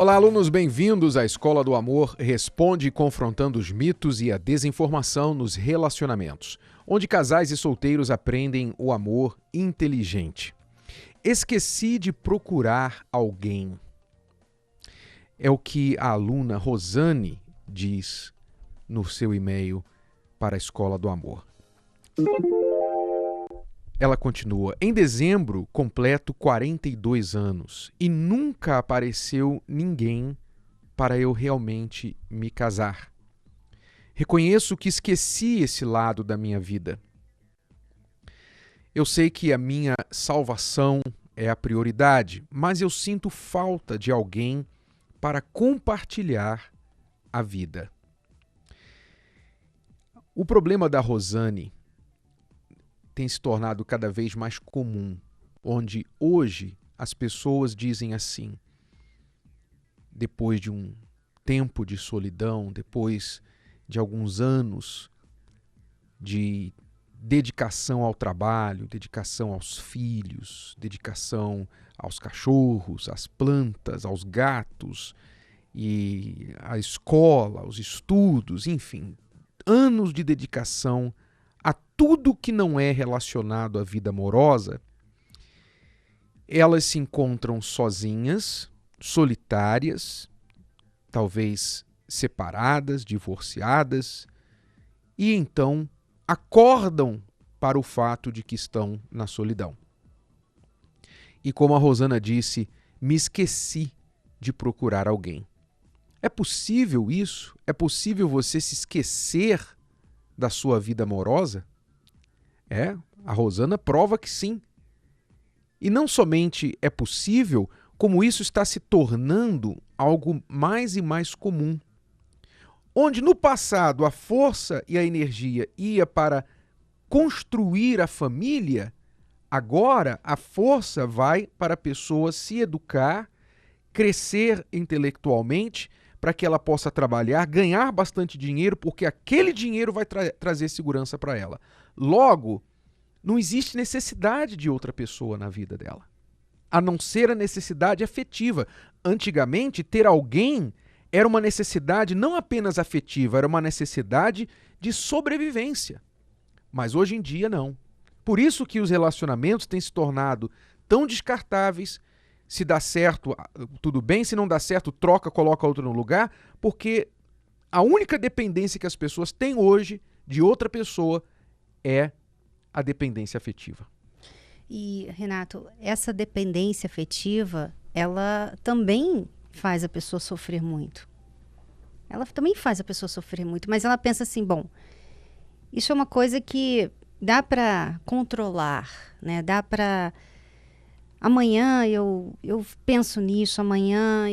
Olá, alunos, bem-vindos à Escola do Amor Responde, confrontando os mitos e a desinformação nos relacionamentos, onde casais e solteiros aprendem o amor inteligente. Esqueci de procurar alguém. É o que a aluna Rosane diz no seu e-mail para a Escola do Amor. Ela continua: em dezembro completo 42 anos e nunca apareceu ninguém para eu realmente me casar. Reconheço que esqueci esse lado da minha vida. Eu sei que a minha salvação é a prioridade, mas eu sinto falta de alguém para compartilhar a vida. O problema da Rosane tem se tornado cada vez mais comum, onde hoje as pessoas dizem assim, depois de um tempo de solidão, depois de alguns anos de dedicação ao trabalho, dedicação aos filhos, dedicação aos cachorros, às plantas, aos gatos e à escola, aos estudos, enfim, anos de dedicação a tudo que não é relacionado à vida amorosa, elas se encontram sozinhas, solitárias, talvez separadas, divorciadas, e então acordam para o fato de que estão na solidão. E como a Rosana disse, me esqueci de procurar alguém. É possível isso? É possível você se esquecer da sua vida amorosa? A Rosana prova que sim. E não somente é possível, como isso está se tornando algo mais e mais comum. Onde no passado a força e a energia ia para construir a família, agora a força vai para a pessoa se educar, crescer intelectualmente, para que ela possa trabalhar, ganhar bastante dinheiro, porque aquele dinheiro vai trazer segurança para ela. Logo, não existe necessidade de outra pessoa na vida dela, a não ser a necessidade afetiva. Antigamente, ter alguém era uma necessidade não apenas afetiva, era uma necessidade de sobrevivência. Mas hoje em dia, não. Por isso que os relacionamentos têm se tornado tão descartáveis. Se dá certo, tudo bem. Se não dá certo, troca, coloca outro no lugar. Porque a única dependência que as pessoas têm hoje de outra pessoa é a dependência afetiva. E, Renato, essa dependência afetiva, ela também faz a pessoa sofrer muito. Ela também faz a pessoa sofrer muito. Mas ela pensa assim, bom, isso é uma coisa que dá para controlar, né? Dá para... Amanhã eu penso nisso, amanhã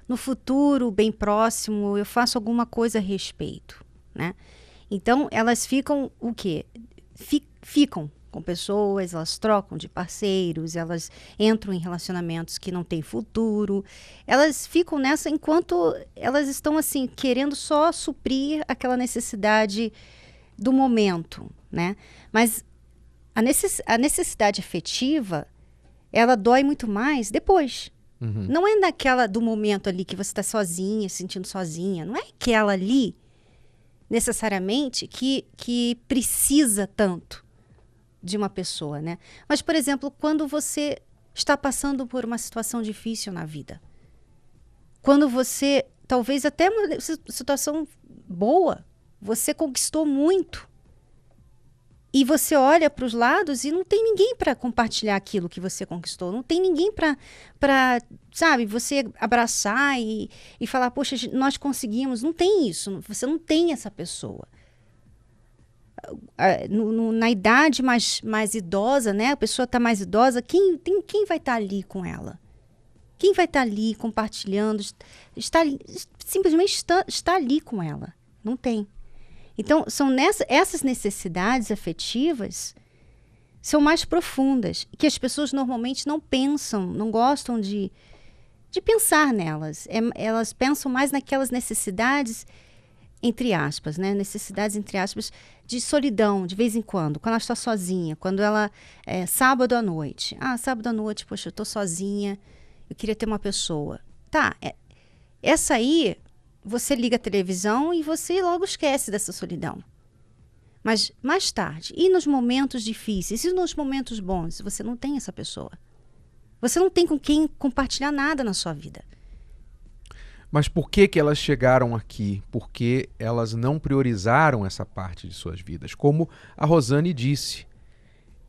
no futuro bem próximo eu faço alguma coisa a respeito, né? Então elas ficam o quê? Ficam com pessoas, elas trocam de parceiros, elas entram em relacionamentos que não têm futuro, elas ficam nessa enquanto elas estão assim querendo só suprir aquela necessidade do momento, né? Mas a necessidade afetiva, ela dói muito mais depois. Uhum. Não é naquela do momento ali que você está sozinha, se sentindo sozinha. Não é aquela ali, necessariamente, que precisa tanto de uma pessoa, né? Mas, por exemplo, quando você está passando por uma situação difícil na vida. Quando você, talvez até uma situação boa, você conquistou muito. E você olha para os lados e não tem ninguém para compartilhar aquilo que você conquistou. Não tem ninguém para, sabe, você abraçar e falar, poxa, nós conseguimos. Não tem isso. Você não tem essa pessoa. Na idade mais idosa, né? A pessoa está mais idosa. Quem vai estar ali com ela? Quem vai estar ali compartilhando? Simplesmente está ali com ela. Não tem. Então, são essas necessidades afetivas são mais profundas, que as pessoas normalmente não pensam, não gostam de pensar nelas. Elas pensam mais naquelas necessidades, entre aspas, né? Necessidades, entre aspas, de solidão, de vez em quando ela está sozinha, quando ela... sábado à noite. Sábado à noite, poxa, eu estou sozinha, eu queria ter uma pessoa. Tá, Essa aí, você liga a televisão e você logo esquece dessa solidão. Mas mais tarde, e nos momentos difíceis, e nos momentos bons, você não tem essa pessoa. Você não tem com quem compartilhar nada na sua vida. Mas por que que elas chegaram aqui? Porque elas não priorizaram essa parte de suas vidas. Como a Rosane disse.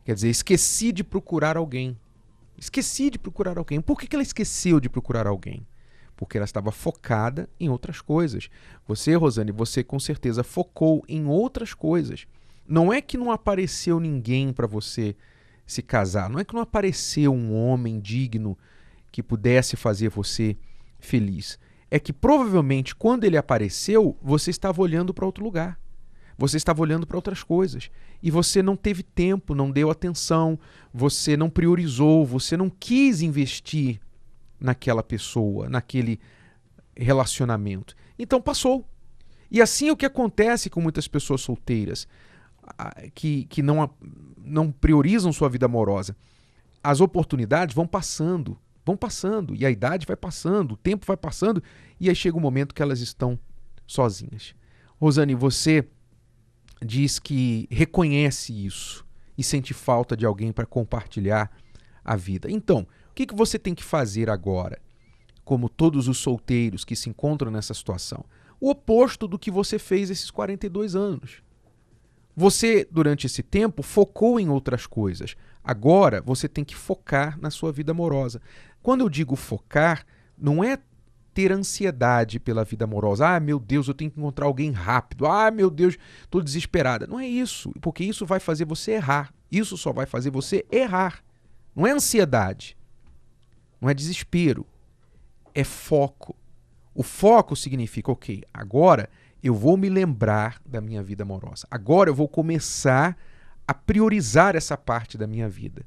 Quer dizer, esqueci de procurar alguém. Esqueci de procurar alguém. Por que que ela esqueceu de procurar alguém? Porque ela estava focada em outras coisas. Você, Rosane, você com certeza focou em outras coisas. Não é que não apareceu ninguém para você se casar. Não é que não apareceu um homem digno que pudesse fazer você feliz. É que provavelmente quando ele apareceu, você estava olhando para outro lugar. Você estava olhando para outras coisas. E você não teve tempo, não deu atenção, você não priorizou, você não quis investir naquela pessoa, naquele relacionamento. Então passou. E assim é o que acontece com muitas pessoas solteiras que não priorizam sua vida amorosa. As oportunidades vão passando, e a idade vai passando, o tempo vai passando, e aí chega um momento que elas estão sozinhas. Rosane, você diz que reconhece isso e sente falta de alguém para compartilhar a vida. Então, o que você tem que fazer agora, como todos os solteiros que se encontram nessa situação? O oposto do que você fez esses 42 anos. Você, durante esse tempo, focou em outras coisas. Agora, você tem que focar na sua vida amorosa. Quando eu digo focar, não é ter ansiedade pela vida amorosa. Ah, meu Deus, eu tenho que encontrar alguém rápido. Ah, meu Deus, estou desesperada. Não é isso, porque isso vai fazer você errar. Isso só vai fazer você errar. Não é ansiedade, não é desespero, é foco. O foco significa, ok, agora eu vou me lembrar da minha vida amorosa. Agora eu vou começar a priorizar essa parte da minha vida.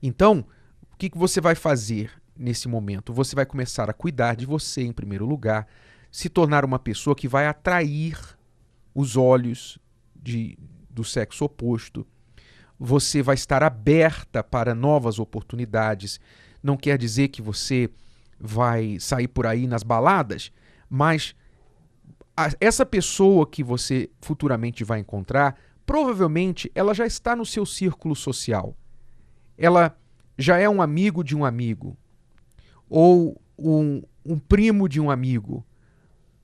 Então, o que você vai fazer nesse momento? Você vai começar a cuidar de você em primeiro lugar, se tornar uma pessoa que vai atrair os olhos do sexo oposto. Você vai estar aberta para novas oportunidades. Não quer dizer que você vai sair por aí nas baladas, mas essa pessoa que você futuramente vai encontrar, provavelmente ela já está no seu círculo social. Ela já é um amigo de um amigo, ou um primo de um amigo,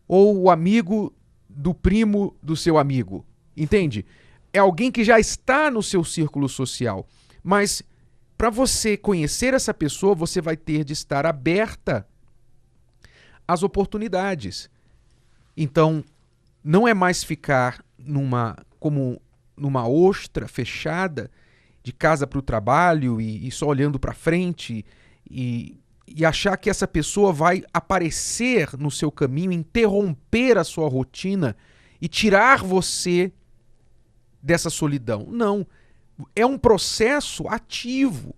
ou o amigo do primo do seu amigo. Entende? É alguém que já está no seu círculo social. Mas para você conhecer essa pessoa, você vai ter de estar aberta às oportunidades. Então, não é mais ficar como numa ostra fechada, de casa para o trabalho e só olhando para frente e achar que essa pessoa vai aparecer no seu caminho, interromper a sua rotina e tirar você dessa solidão. Não. É um processo ativo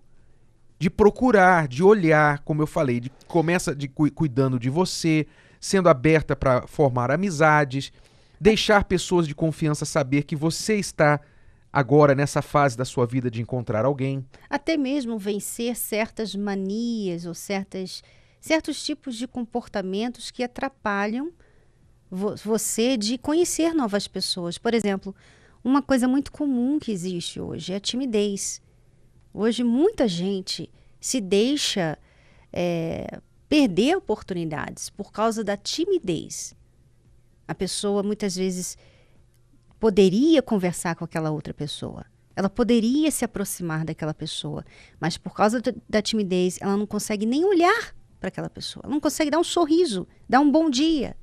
de procurar, de olhar, como eu falei, começa cuidando de você, sendo aberta para formar amizades, deixar pessoas de confiança saber que você está agora nessa fase da sua vida de encontrar alguém. Até mesmo vencer certas manias ou certos tipos de comportamentos que atrapalham você de conhecer novas pessoas. Por exemplo, uma coisa muito comum que existe hoje é a timidez. Hoje muita gente se deixa perder oportunidades por causa da timidez. A pessoa muitas vezes poderia conversar com aquela outra pessoa. Ela poderia se aproximar daquela pessoa, mas por causa da timidez, ela não consegue nem olhar para aquela pessoa. Ela não consegue dar um sorriso, dar um bom dia.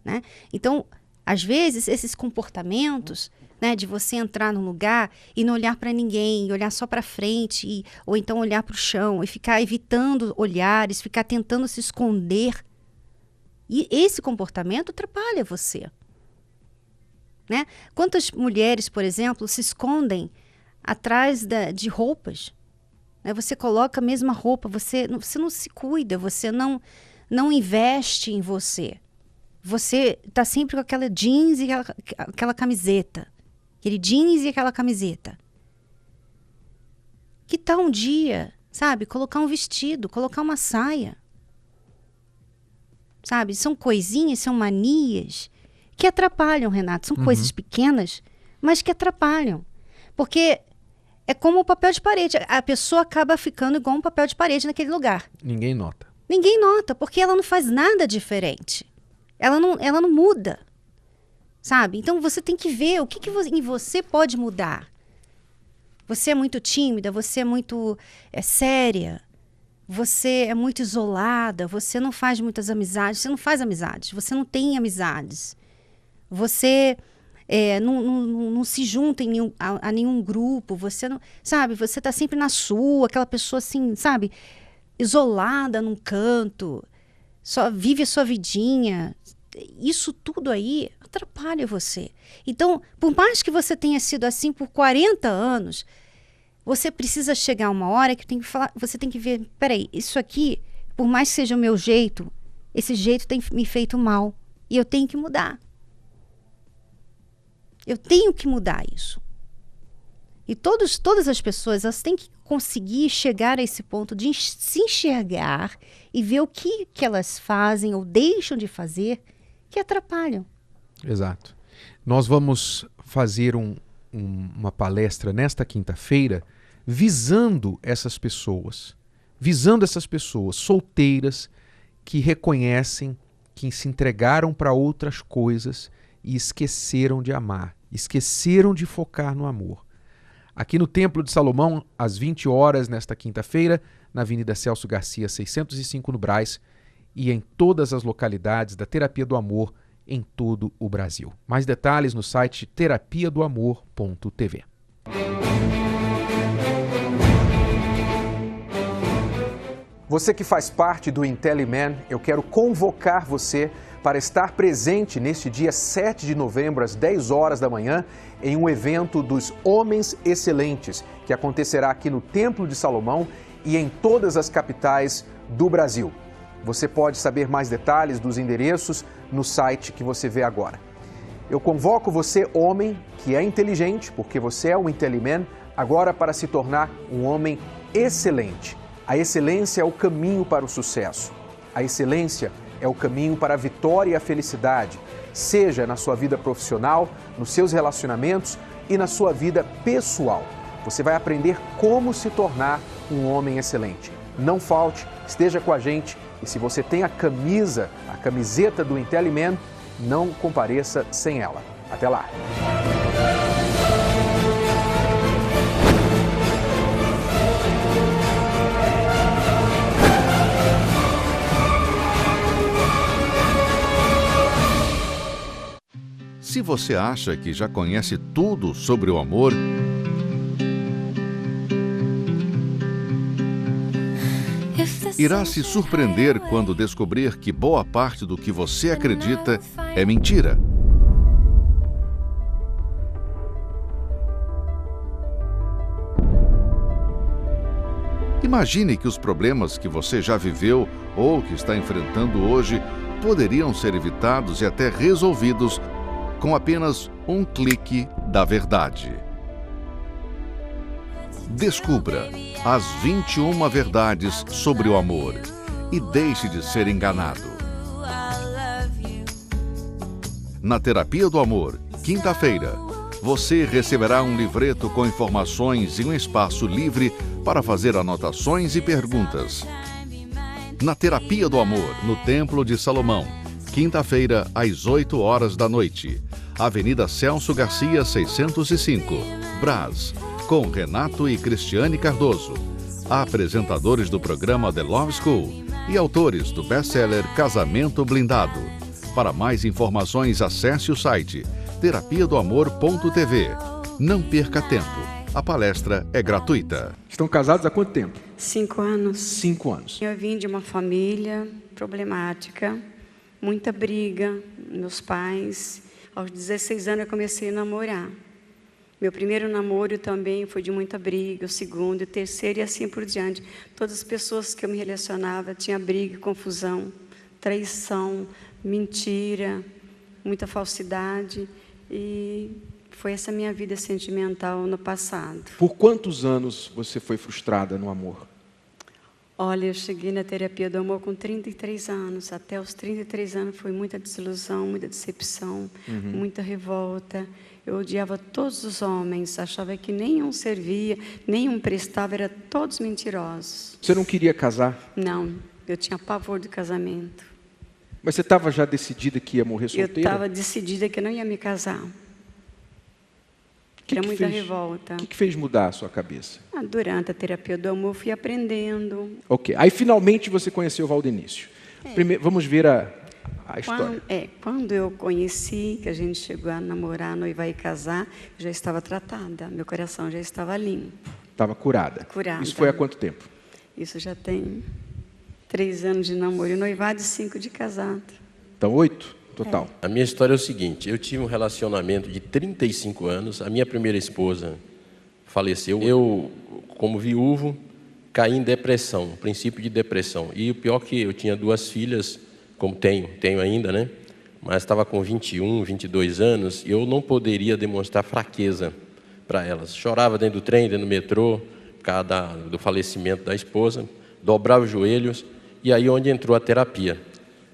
Né? Então, às vezes, esses comportamentos, né, de você entrar num lugar e não olhar para ninguém, olhar só para frente, ou então olhar para o chão, e ficar evitando olhares, ficar tentando se esconder. E esse comportamento atrapalha você. Né? Quantas mulheres, por exemplo, se escondem atrás de roupas? Né? Você coloca a mesma roupa, você não se cuida, você não investe em você. Você está sempre com aquela jeans e aquela camiseta. Aquele jeans e aquela camiseta. Que tal um dia, sabe, colocar um vestido, colocar uma saia? sabe? São coisinhas, são manias que atrapalham, Renato. São coisas pequenas, mas que atrapalham. Porque é como o papel de parede. A pessoa acaba ficando igual um papel de parede naquele lugar. Ninguém nota. Ninguém nota, porque ela não faz nada diferente. Ela não muda, sabe? Então você tem que ver o que em você pode mudar. Você é muito tímida, você é muito séria, você é muito isolada, você não faz muitas amizades, você não faz amizades, você não tem amizades. Você não se junta a nenhum grupo, você não, sabe? Você está sempre na sua, aquela pessoa assim, sabe? Isolada num canto, só vive a sua vidinha. Isso tudo aí atrapalha você. Então, por mais que você tenha sido assim por 40 anos, você precisa chegar uma hora que você tem que ver, peraí, isso aqui, por mais que seja o meu jeito, esse jeito tem me feito mal. E eu tenho que mudar. Eu tenho que mudar isso. E todas as pessoas, elas têm que conseguir chegar a esse ponto de se enxergar e ver o que elas fazem ou deixam de fazer que atrapalham. Exato. Nós vamos fazer uma palestra nesta quinta-feira visando essas pessoas solteiras que reconhecem que se entregaram para outras coisas e esqueceram de amar, esqueceram de focar no amor. Aqui no Templo de Salomão, às 20 horas, nesta quinta-feira, na Avenida Celso Garcia, 605, no Brás, e em todas as localidades da Terapia do Amor em todo o Brasil. Mais detalhes no site terapiadoamor.tv. Você que faz parte do IntelliMan, eu quero convocar você para estar presente neste dia 7 de novembro, às 10 horas da manhã, em um evento dos Homens Excelentes, que acontecerá aqui no Templo de Salomão e em todas as capitais do Brasil. Você pode saber mais detalhes dos endereços no site que você vê agora. Eu convoco você, homem, que é inteligente, porque você é um IntelliMan, agora para se tornar um homem excelente. A excelência é o caminho para o sucesso. A excelência é o caminho para a vitória e a felicidade, seja na sua vida profissional, nos seus relacionamentos e na sua vida pessoal. Você vai aprender como se tornar um homem excelente. Não falte, esteja com a gente e se você tem a camiseta do IntelliMan, não compareça sem ela. Até lá! Se você acha que já conhece tudo sobre o amor, irá se surpreender quando descobrir que boa parte do que você acredita é mentira. Imagine que os problemas que você já viveu ou que está enfrentando hoje poderiam ser evitados e até resolvidos com apenas um clique da verdade. Descubra as 21 verdades sobre o amor e deixe de ser enganado. Na Terapia do Amor, quinta-feira, você receberá um livreto com informações e um espaço livre para fazer anotações e perguntas. Na Terapia do Amor, no Templo de Salomão, quinta-feira, às 8 horas da noite. Avenida Celso Garcia, 605, Brás, com Renato e Cristiane Cardoso, apresentadores do programa The Love School e autores do best-seller Casamento Blindado. Para mais informações, acesse o site terapiadoamor.tv. Não perca tempo. A palestra é gratuita. Estão casados há quanto tempo? 5 anos. 5 anos. Eu vim de uma família problemática, muita briga, meus pais. Aos 16 anos eu comecei a namorar. Meu primeiro namoro também foi de muita briga, o segundo, o terceiro e assim por diante. Todas as pessoas que eu me relacionava tinha briga, confusão, traição, mentira, muita falsidade. E foi essa minha vida sentimental no passado. Por quantos anos você foi frustrada no amor? Olha, eu cheguei na terapia do amor com 33 anos. Até os 33 anos foi muita desilusão, muita decepção, muita revolta. Eu odiava todos os homens, achava que nenhum servia, nenhum prestava, eram todos mentirosos. Você não queria casar? Não, eu tinha pavor do casamento. Mas você estava já decidida que ia morrer solteira? Eu estava decidida que eu não ia me casar. Era muita revolta. O que fez mudar a sua cabeça? Durante a terapia do amor, fui aprendendo. Ok. Aí, finalmente, você conheceu o Valdenício. Primeiro, vamos ver a história. Quando eu conheci, que a gente chegou a namorar, noivar e casar, eu já estava tratada. Meu coração já estava limpo. Estava curada. Curada. Isso foi há quanto tempo? Isso já tem 3 anos de namoro e noivado e 5 de casado. Então, 8 total. A minha história é o seguinte, eu tive um relacionamento de 35 anos, a minha primeira esposa faleceu. Eu, como viúvo, caí em depressão, um princípio de depressão. E o pior que eu tinha 2 filhas, como tenho ainda, né? Mas estava com 21, 22 anos e eu não poderia demonstrar fraqueza para elas. Chorava dentro do trem, dentro do metrô, por causa do falecimento da esposa, dobrava os joelhos e aí onde entrou a terapia.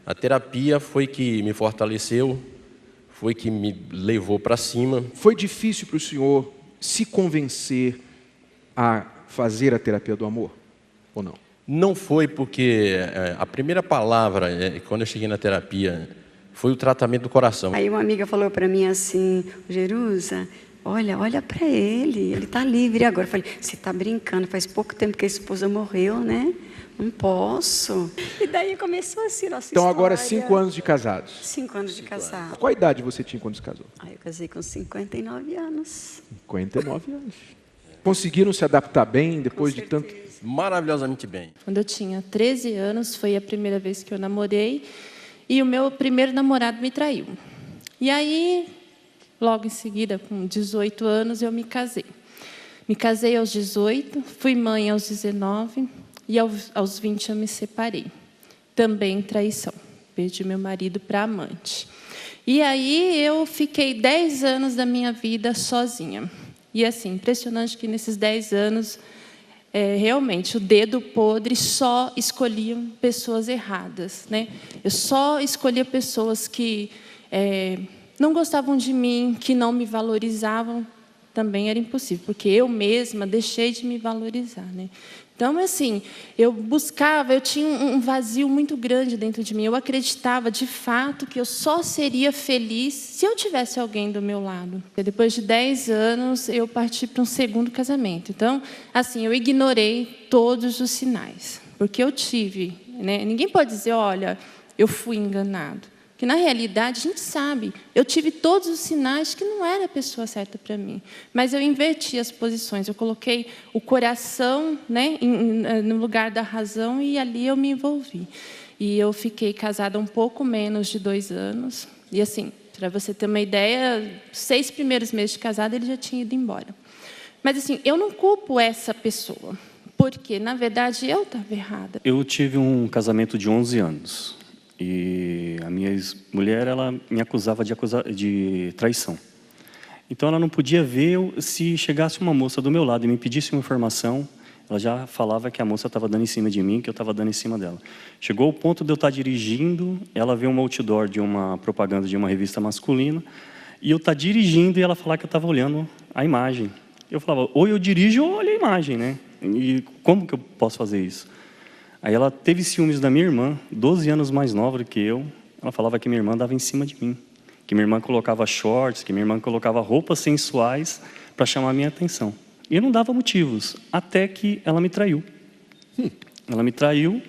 A terapia foi que me fortaleceu, foi que me levou para cima. Foi difícil para o senhor se convencer a fazer a terapia do amor, ou não? Não foi, porque a primeira palavra, quando eu cheguei na terapia, foi o tratamento do coração. Aí uma amiga falou para mim assim, Jerusa, olha para ele está livre agora. Eu falei, você está brincando, faz pouco tempo que a esposa morreu, né? Não posso. E daí começou assim nossa Então, história. agora 5 anos de casados. 5 anos de casado. Qual idade você tinha quando se casou? Eu casei com 59 anos. 59 anos. Conseguiram se adaptar bem depois de tanto... Maravilhosamente bem. Quando eu tinha 13 anos, foi a primeira vez que eu namorei, e o meu primeiro namorado me traiu. E aí, logo em seguida, com 18 anos, eu me casei. Me casei aos 18, fui mãe aos 19, e aos 20 eu me separei. Também traição. Perdi meu marido para amante. E aí eu fiquei 10 anos da minha vida sozinha. E assim, impressionante que nesses 10 anos, realmente, o dedo podre só escolhia pessoas erradas, né? Eu só escolhia pessoas que não gostavam de mim, que não me valorizavam. Também era impossível, porque eu mesma deixei de me valorizar, né? Então, assim, eu tinha um vazio muito grande dentro de mim. Eu acreditava, de fato, que eu só seria feliz se eu tivesse alguém do meu lado. Depois de 10 anos, eu parti para um segundo casamento. Então, assim, eu ignorei todos os sinais, porque eu tive, né? Ninguém pode dizer, olha, eu fui enganado. Porque, na realidade, a gente sabe, eu tive todos os sinais que não era a pessoa certa para mim. Mas eu inverti as posições, eu coloquei o coração, né, no lugar da razão e ali eu me envolvi. E eu fiquei casada um pouco menos de 2 anos. E, assim, para você ter uma ideia, 6 primeiros meses de casada ele já tinha ido embora. Mas, assim, eu não culpo essa pessoa, porque, na verdade, eu estava errada. Eu tive um casamento de 11 anos. E a minha ex-mulher, ela me acusava de traição. Então, ela não podia ver se chegasse uma moça do meu lado e me pedisse uma informação, ela já falava que a moça estava dando em cima de mim, que eu estava dando em cima dela. Chegou o ponto de eu estar dirigindo, ela ver um outdoor de uma propaganda de uma revista masculina, e eu estar dirigindo e ela falar que eu estava olhando a imagem. Eu falava, ou eu dirijo ou olho a imagem, né? E como que eu posso fazer isso? Aí ela teve ciúmes da minha irmã, 12 anos mais nova do que eu. Ela falava que minha irmã dava em cima de mim, que minha irmã colocava shorts, que minha irmã colocava roupas sensuais para chamar a minha atenção. E eu não dava motivos, até que ela me traiu. Ela me traiu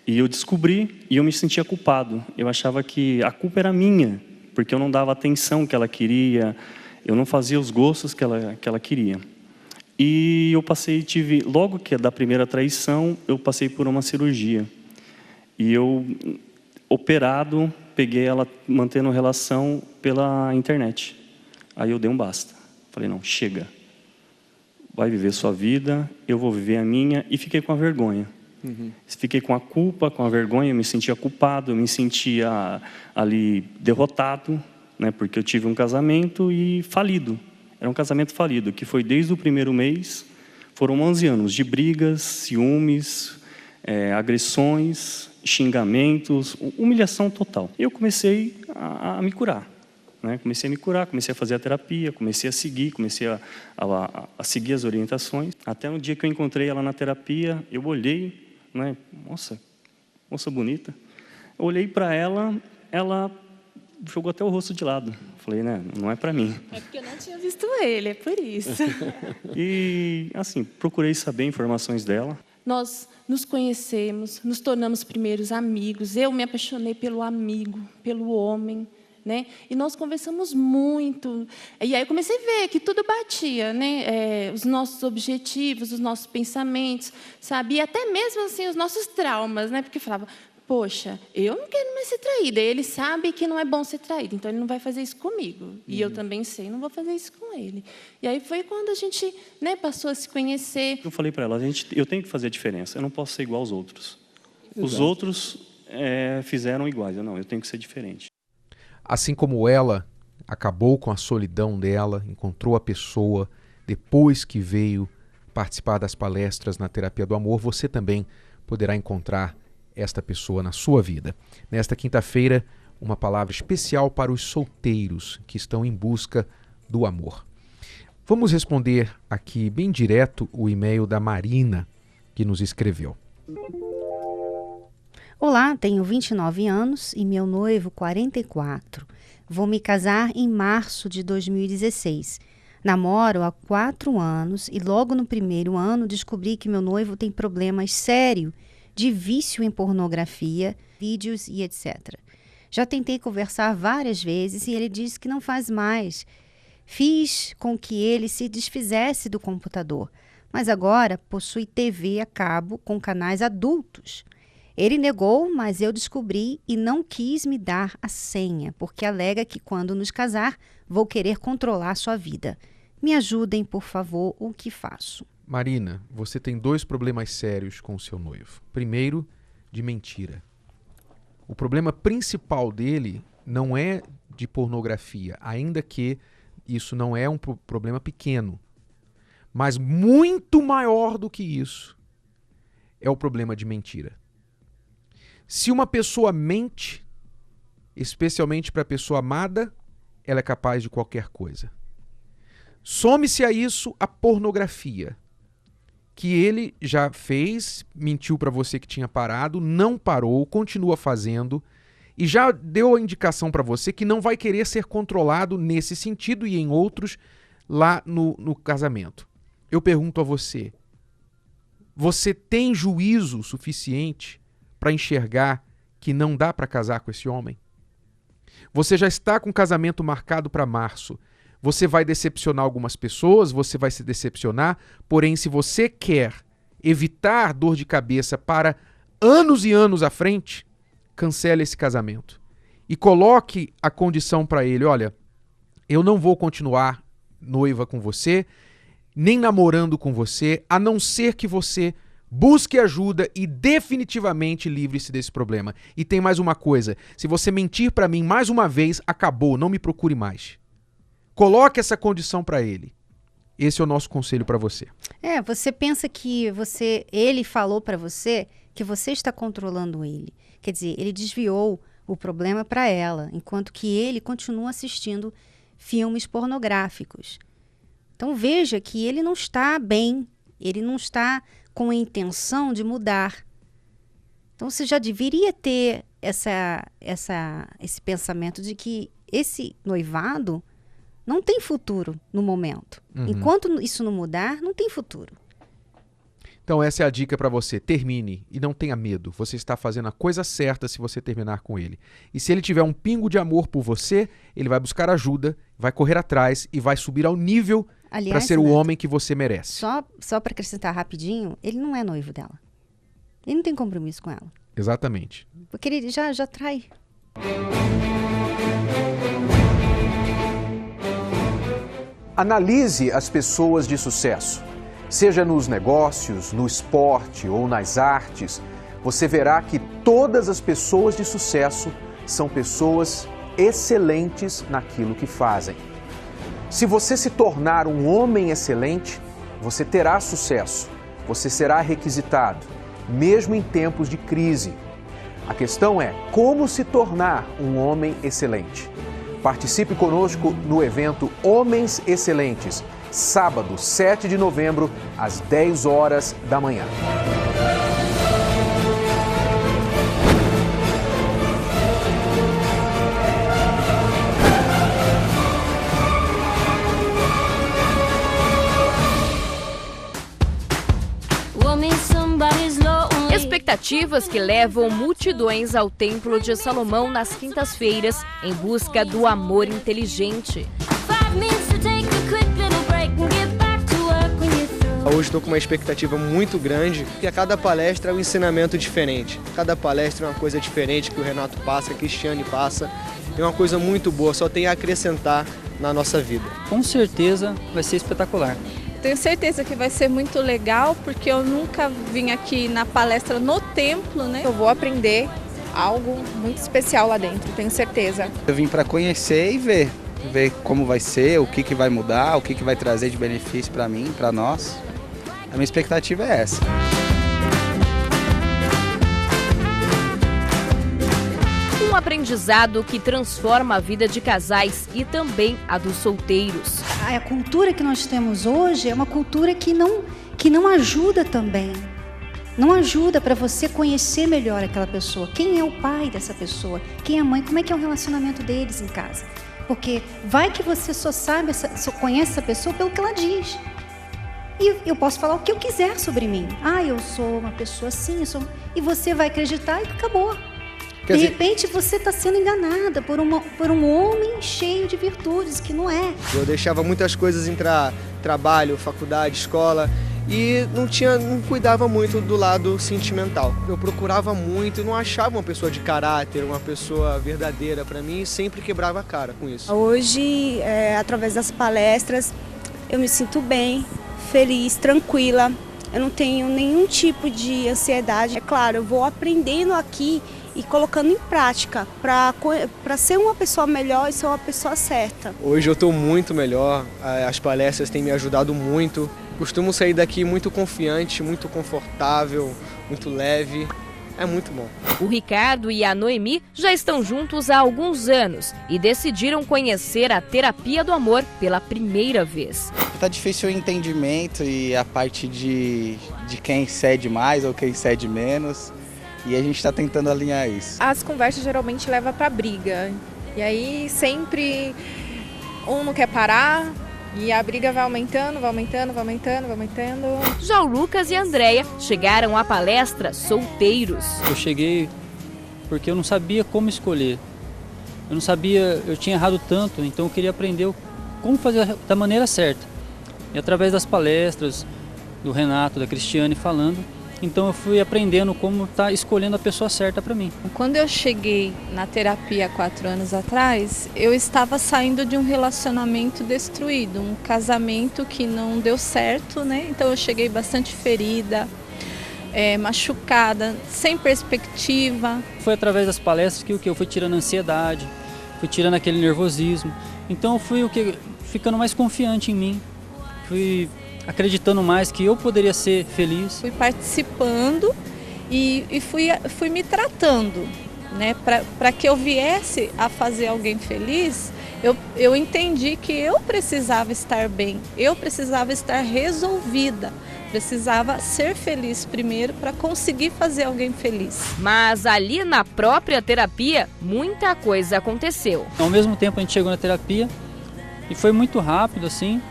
e eu descobri e eu me sentia culpado. Eu achava que a culpa era minha, porque eu não dava a atenção que ela queria, eu não fazia os gostos que ela queria. E eu logo que da primeira traição, eu passei por uma cirurgia. E eu, operado, peguei ela mantendo relação pela internet. Aí eu dei um basta. Falei, não, chega. Vai viver sua vida, eu vou viver a minha. E fiquei com a vergonha. Fiquei com a culpa, com a vergonha, eu me sentia culpado, eu me sentia ali derrotado, né, porque eu tive um casamento e falido. Era um casamento falido, que foi desde o primeiro mês, foram 11 anos de brigas, ciúmes, agressões, xingamentos, humilhação total. Eu comecei a me curar. Né? Comecei a me curar, comecei a fazer a terapia, comecei a seguir, a seguir as orientações. Até no dia que eu encontrei ela na terapia, eu olhei, né? Nossa, moça bonita. Eu olhei para ela, ela jogou até o rosto de lado. Falei, né, não é para mim. É porque eu não tinha visto ele, é por isso. E, assim, procurei saber informações dela. Nós nos conhecemos, nos tornamos primeiros amigos. Eu me apaixonei pelo amigo, pelo homem, né? E nós conversamos muito. E aí eu comecei a ver que tudo batia, né? Os nossos objetivos, os nossos pensamentos, sabe? E até mesmo assim os nossos traumas, né? Porque eu falava, poxa, eu não quero mais ser traída. Ele sabe que não é bom ser traída, então ele não vai fazer isso comigo. E eu também sei, não vou fazer isso com ele. E aí foi quando a gente, né, passou a se conhecer. Eu falei para ela, eu tenho que fazer a diferença, eu não posso ser igual aos outros. Exato. Os outros fizeram iguais, eu tenho que ser diferente. Assim como ela acabou com a solidão dela, encontrou a pessoa depois que veio participar das palestras na Terapia do Amor, você também poderá encontrar esta pessoa na sua vida. Nesta quinta-feira, uma palavra especial para os solteiros que estão em busca do amor. Vamos responder aqui bem direto o e-mail da Marina, que nos escreveu. Olá, tenho 29 anos e meu noivo 44. Vou me casar em março de 2016. Namoro há 4 anos e logo no primeiro ano descobri que meu noivo tem problemas sérios de vício em pornografia, vídeos e etc. Já tentei conversar várias vezes e ele disse que não faz mais. Fiz com que ele se desfizesse do computador, mas agora possui TV a cabo com canais adultos. Ele negou, mas eu descobri e não quis me dar a senha, porque alega que quando nos casar, vou querer controlar sua vida. Me ajudem, por favor, o que faço? Marina, você tem 2 problemas sérios com o seu noivo. Primeiro, de mentira. O problema principal dele não é de pornografia, ainda que isso não é um problema pequeno. Mas muito maior do que isso é o problema de mentira. Se uma pessoa mente, especialmente para a pessoa amada, ela é capaz de qualquer coisa. Some-se a isso a pornografia, que ele já fez, mentiu para você que tinha parado, não parou, continua fazendo e já deu a indicação para você que não vai querer ser controlado nesse sentido e em outros lá no casamento. Eu pergunto a você, você tem juízo suficiente para enxergar que não dá para casar com esse homem? Você já está com o casamento marcado para março. Você vai decepcionar algumas pessoas, você vai se decepcionar, porém, se você quer evitar dor de cabeça para anos e anos à frente, cancele esse casamento. E coloque a condição para ele, olha, eu não vou continuar noiva com você, nem namorando com você, a não ser que você busque ajuda e definitivamente livre-se desse problema. E tem mais uma coisa, se você mentir para mim mais uma vez, acabou, não me procure mais. Coloque essa condição para ele. Esse é o nosso conselho para você. Você pensa que ele falou para você que você está controlando ele. Quer dizer, ele desviou o problema para ela, enquanto que ele continua assistindo filmes pornográficos. Então veja que ele não está bem, ele não está com a intenção de mudar. Então você já deveria ter esse pensamento de que esse noivado não tem futuro no momento. Enquanto isso não mudar, não tem futuro. Então essa é a dica para você. Termine e não tenha medo. Você está fazendo a coisa certa se você terminar com ele. E se ele tiver um pingo de amor por você, ele vai buscar ajuda, vai correr atrás e vai subir ao nível para ser o homem que você merece. Só para acrescentar rapidinho, ele não é noivo dela. Ele não tem compromisso com ela. Exatamente. Porque ele já trai. Analise as pessoas de sucesso. Seja nos negócios, no esporte ou nas artes, você verá que todas as pessoas de sucesso são pessoas excelentes naquilo que fazem. Se você se tornar um homem excelente, você terá sucesso, você será requisitado mesmo em tempos de crise. A questão é como se tornar um homem excelente. Participe conosco no evento Homens Excelentes, sábado, 7 de novembro, às 10 horas da manhã. Expectativas que levam multidões ao Templo de Salomão nas quintas-feiras em busca do amor inteligente. Hoje estou com uma expectativa muito grande, porque a cada palestra é um ensinamento diferente. Cada palestra é uma coisa diferente que o Renato passa, que a Cristiane passa. É uma coisa muito boa, só tem a acrescentar na nossa vida. Com certeza vai ser espetacular. Tenho certeza que vai ser muito legal, porque eu nunca vim aqui na palestra no templo, né? Eu vou aprender algo muito especial lá dentro, tenho certeza. Eu vim para conhecer e ver como vai ser, o que vai mudar, o que vai trazer de benefício para mim, para nós. A minha expectativa é essa. Um aprendizado que transforma a vida de casais e também a dos solteiros. A cultura que nós temos hoje é uma cultura que não ajuda também. Não ajuda para você conhecer melhor aquela pessoa. Quem é o pai dessa pessoa? Quem é a mãe? Como é que é o relacionamento deles em casa? Porque vai que você só conhece essa pessoa pelo que ela diz. E eu posso falar o que eu quiser sobre mim. Eu sou uma pessoa assim, e você vai acreditar e acabou. De repente você está sendo enganada por um homem cheio de virtudes, que não é. Eu deixava muitas coisas entrar, trabalho, faculdade, escola, e não cuidava muito do lado sentimental. Eu procurava muito e não achava uma pessoa de caráter, uma pessoa verdadeira para mim, e sempre quebrava a cara com isso. Hoje, através das palestras, eu me sinto bem, feliz, tranquila. Eu não tenho nenhum tipo de ansiedade. É claro, eu vou aprendendo aqui e colocando em prática para ser uma pessoa melhor e ser uma pessoa certa. Hoje eu estou muito melhor, as palestras têm me ajudado muito. Costumo sair daqui muito confiante, muito confortável, muito leve. É muito bom. O Ricardo e a Noemi já estão juntos há alguns anos e decidiram conhecer a terapia do amor pela primeira vez. Tá difícil o entendimento e a parte de quem cede mais ou quem cede menos. E a gente está tentando alinhar isso. As conversas geralmente levam para briga. E aí sempre um não quer parar e a briga vai aumentando, vai aumentando, vai aumentando, vai aumentando. Já o Lucas e a Andréia chegaram à palestra solteiros. Eu cheguei porque eu não sabia como escolher. Eu não sabia, eu tinha errado tanto, então eu queria aprender como fazer da maneira certa. E através das palestras do Renato, da Cristiane falando, então eu fui aprendendo como estar escolhendo a pessoa certa para mim. Quando eu cheguei na terapia há 4 anos atrás, eu estava saindo de um relacionamento destruído, um casamento que não deu certo, né? Então eu cheguei bastante ferida, machucada, sem perspectiva. Foi através das palestras que eu fui tirando a ansiedade, fui tirando aquele nervosismo. Então eu fui ficando mais confiante em mim, fui acreditando mais que eu poderia ser feliz. Fui participando e fui me tratando, né? Para que eu viesse a fazer alguém feliz, eu entendi que eu precisava estar bem, eu precisava estar resolvida, precisava ser feliz primeiro para conseguir fazer alguém feliz. Mas ali na própria terapia, muita coisa aconteceu. Ao mesmo tempo a gente chegou na terapia e foi muito rápido assim.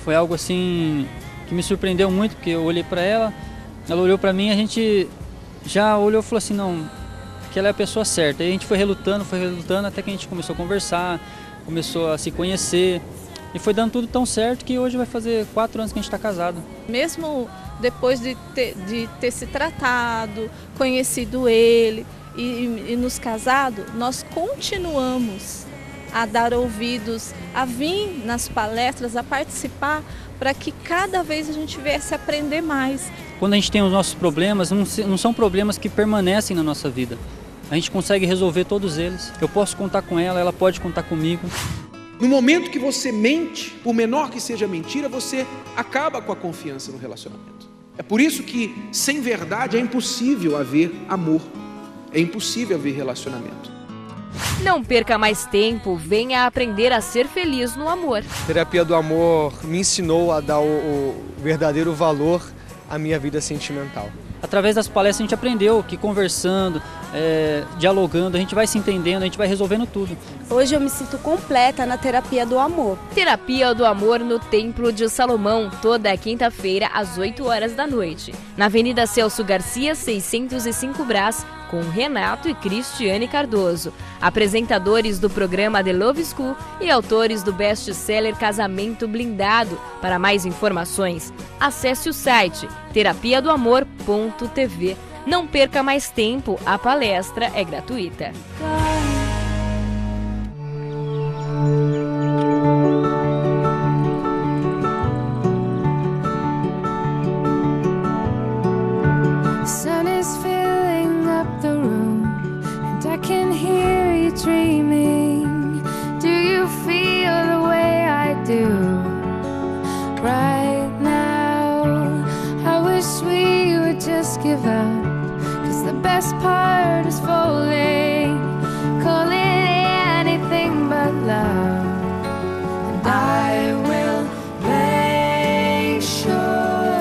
Foi algo assim que me surpreendeu muito, porque eu olhei para ela, ela olhou para mim, a gente já olhou e falou assim, não, que ela é a pessoa certa. Aí a gente foi relutando, até que a gente começou a conversar, começou a se conhecer. E foi dando tudo tão certo que hoje vai fazer 4 anos que a gente está casado. Mesmo depois de ter se tratado, conhecido ele e nos casado, nós continuamos a dar ouvidos, a vir nas palestras, a participar, para que cada vez a gente viesse a aprender mais. Quando a gente tem os nossos problemas, não são problemas que permanecem na nossa vida. A gente consegue resolver todos eles. Eu posso contar com ela, ela pode contar comigo. No momento que você mente, por menor que seja a mentira, você acaba com a confiança no relacionamento. É por isso que, sem verdade, é impossível haver amor. É impossível haver relacionamento. Não perca mais tempo, venha aprender a ser feliz no amor. A terapia do amor me ensinou a dar o verdadeiro valor à minha vida sentimental. Através das palestras a gente aprendeu que conversando, dialogando, a gente vai se entendendo, a gente vai resolvendo tudo. Hoje eu me sinto completa na terapia do amor. Terapia do Amor no Templo de Salomão, toda quinta-feira às 8 horas da noite. Na Avenida Celso Garcia, 605 Brás, com Renato e Cristiane Cardoso, apresentadores do programa The Love School e autores do best-seller Casamento Blindado. Para mais informações, acesse o site terapiadoamor.tv. Não perca mais tempo, a palestra é gratuita. Give up, 'cause the best part is falling. Call it anything but love, and I will make sure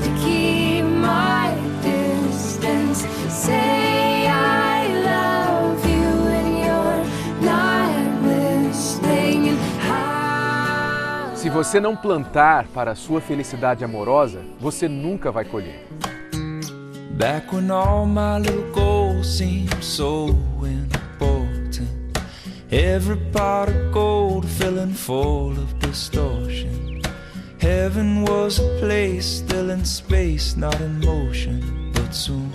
to keep my distance. Say I love you and you're not listening. Se você não plantar para a sua felicidade amorosa, você nunca vai colher. Back when all my little goals seemed so important, every pot of gold filling full of distortion. Heaven was a place still in space, not in motion, but soon.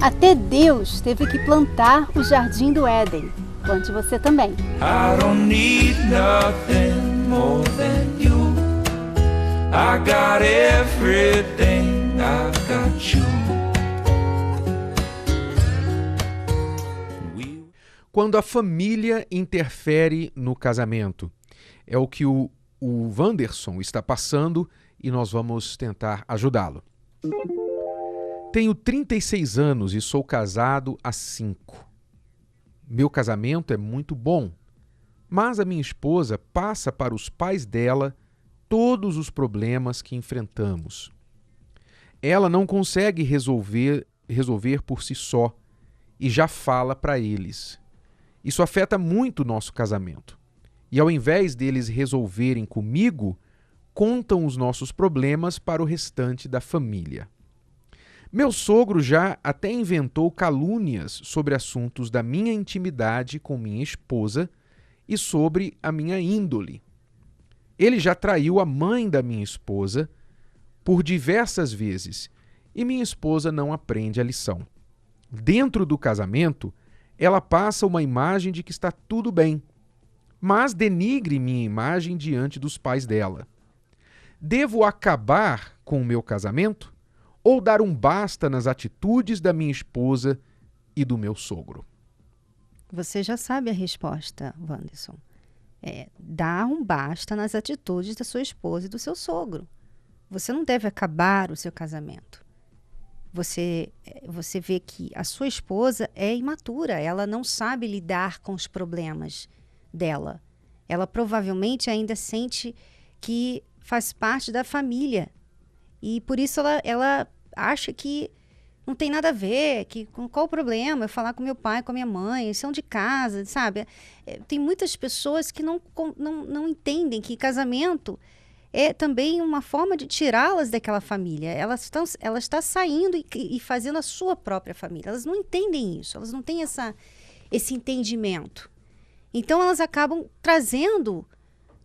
Até Deus teve que plantar o jardim do Éden. Plante você também. I don't need nothing more than you. I got everything, I got you. Quando a família interfere no casamento. É o que o Wanderson está passando e nós vamos tentar ajudá-lo. Tenho 36 anos e sou casado há 5. Meu casamento é muito bom, mas a minha esposa passa para os pais dela todos os problemas que enfrentamos. Ela não consegue resolver por si só e já fala para eles. Isso afeta muito o nosso casamento. E ao invés deles resolverem comigo, contam os nossos problemas para o restante da família. Meu sogro já até inventou calúnias sobre assuntos da minha intimidade com minha esposa e sobre a minha índole. Ele já traiu a mãe da minha esposa por diversas vezes e minha esposa não aprende a lição. Dentro do casamento, ela passa uma imagem de que está tudo bem, mas denigre minha imagem diante dos pais dela. Devo acabar com o meu casamento ou dar um basta nas atitudes da minha esposa e do meu sogro? Você já sabe a resposta, Wanderson. Dar um basta nas atitudes da sua esposa e do seu sogro. Você não deve acabar o seu casamento. Você vê que a sua esposa é imatura, ela não sabe lidar com os problemas dela. Ela provavelmente ainda sente que faz parte da família. E por isso ela acha que não tem nada a ver, que qual o problema? Eu falar com meu pai, com a minha mãe, eles são de casa, sabe? Tem muitas pessoas que não entendem que casamento é também uma forma de tirá-las daquela família. Ela está saindo e fazendo a sua própria família. Elas não entendem isso, elas não têm esse entendimento. Então elas acabam trazendo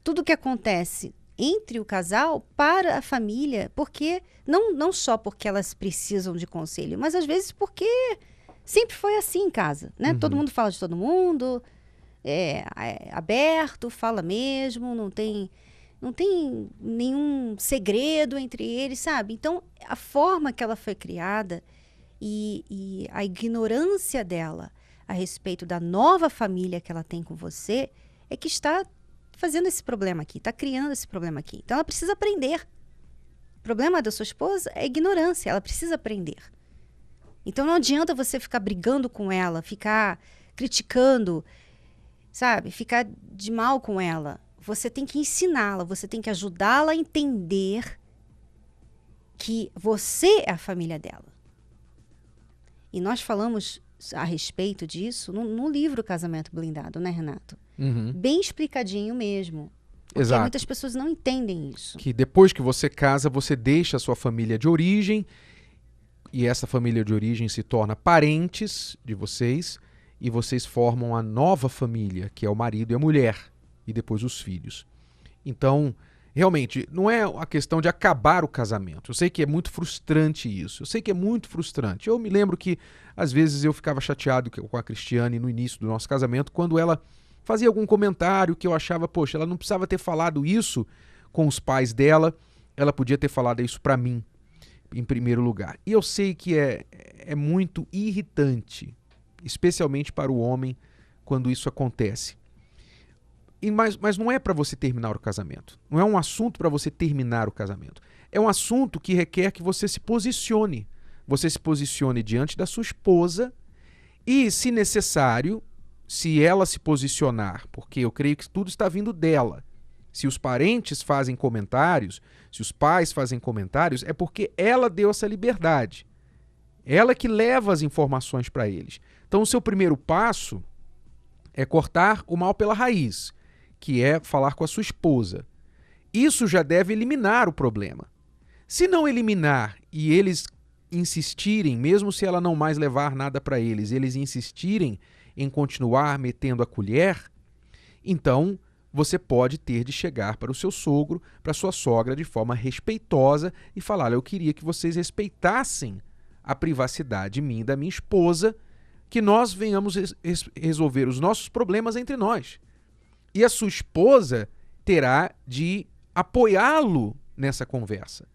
tudo o que acontece entre o casal para a família, porque não só porque elas precisam de conselho, mas às vezes porque sempre foi assim em casa, né? Todo mundo fala de todo mundo, é aberto, fala mesmo, não tem nenhum segredo entre eles, sabe? Então, a forma que ela foi criada e a ignorância dela a respeito da nova família que ela tem com você é que está fazendo esse problema aqui, está criando esse problema aqui. Então, ela precisa aprender. O problema da sua esposa é ignorância, ela precisa aprender. Então não adianta você ficar brigando com ela, ficar criticando, sabe? Ficar de mal com ela. Você tem que ensiná-la, você tem que ajudá-la a entender que você é a família dela. E nós falamos a respeito disso no livro Casamento Blindado, né, Renato? Uhum. Bem explicadinho mesmo. Porque Exato. muitas pessoas não entendem isso. Que depois que você casa, você deixa a sua família de origem, e essa família de origem se torna parentes de vocês, e vocês formam a nova família, que é o marido e a mulher, e depois os filhos. Então, realmente, não é a questão de acabar o casamento. Eu sei que é muito frustrante isso. Eu sei que é muito frustrante. Eu me lembro que, às vezes, eu ficava chateado com a Cristiane no início do nosso casamento, quando ela fazia algum comentário que eu achava, poxa, ela não precisava ter falado isso com os pais dela, ela podia ter falado isso para mim, em primeiro lugar. E eu sei que é muito irritante, especialmente para o homem, quando isso acontece. Mas não é para você terminar o casamento. Não é um assunto para você terminar o casamento. É um assunto que requer que você se posicione. Você se posicione diante da sua esposa e, se necessário, se ela se posicionar, porque eu creio que tudo está vindo dela. Se os parentes fazem comentários, se os pais fazem comentários, é porque ela deu essa liberdade. Ela que leva as informações para eles. Então, o seu primeiro passo é cortar o mal pela raiz, que é falar com a sua esposa. Isso já deve eliminar o problema. Se não eliminar e eles insistirem, mesmo se ela não mais levar nada para eles, eles insistirem em continuar metendo a colher, então você pode ter de chegar para o seu sogro, para a sua sogra, de forma respeitosa e falar: olha, eu queria que vocês respeitassem a privacidade minha e da minha esposa, que nós venhamos resolver os nossos problemas entre nós. E a sua esposa terá de apoiá-lo nessa conversa,